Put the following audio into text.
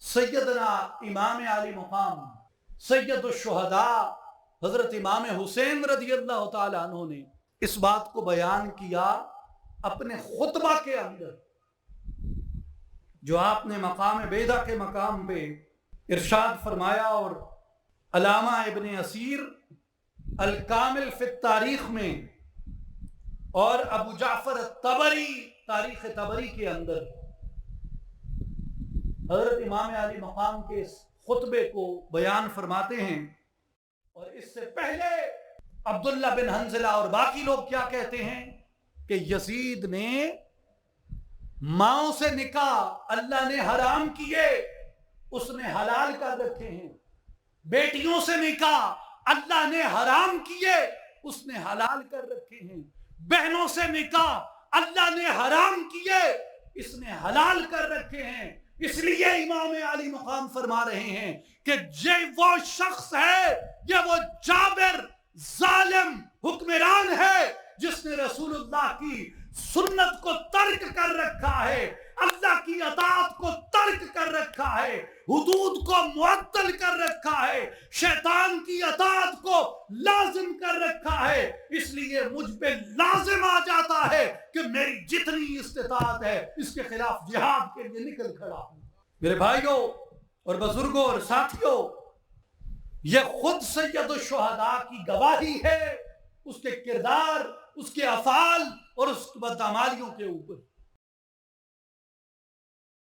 सैयदना इमाम आली मुकाम सैयदुश्शुहदा हजरत इमाम हुसैन रज़ियल्लाहु ताला अन्हु ने इस बात को बयान किया अपने खुतबा के अंदर, जो आपने मकाम बेदा के मकाम पे इरशाद फरमाया। और अलामा इब्न असीर अल कामिल फित तारीख में और अबू जाफर तबरी तारीख तबरी के अंदर हजरत इमाम आली मकाम के इस खुतबे को बयान फरमाते हैं। और इससे पहले अब्दुल्ला बिन हंजला और बाकी लोग क्या कहते हैं कि यजीद ने माओ से निकाह अल्लाह ने हराम किए, उसने हलाल कर रखे हैं। बेटियों से निकाह अल्लाह ने हराम किए, उसने हलाल कर रखे हैं। बहनों से निकाह अल्लाह ने हराम किए, इसने हलाल कर रखे हैं। इसलिए इमाम आली मुकाम फरमा रहे हैं कि ये वो शख्स है, ये वो जाबिर जालिम हुक्मरान है जिसने रसूलुल्लाह की सुन्नत को तर्क कर रखा है, अल्लाह की अताअत को तर्क कर रखा है, हुदूद को मुअत्तल कर रखा है, शैतान की अताअत को लाजिम कर रखा है। इसलिए मुझ पे लाजिम आ जाता है कि मेरी जितनी इस्तिताअत है इसके खिलाफ जिहाद के लिए निकल खड़ा हूं। मेरे भाइयों और बुजुर्गों और साथियों, यह खुद सैयदुश्शुहदा की गवाही है उसके किरदार, उसके अफाल और उसकी बदअमालियों के ऊपर।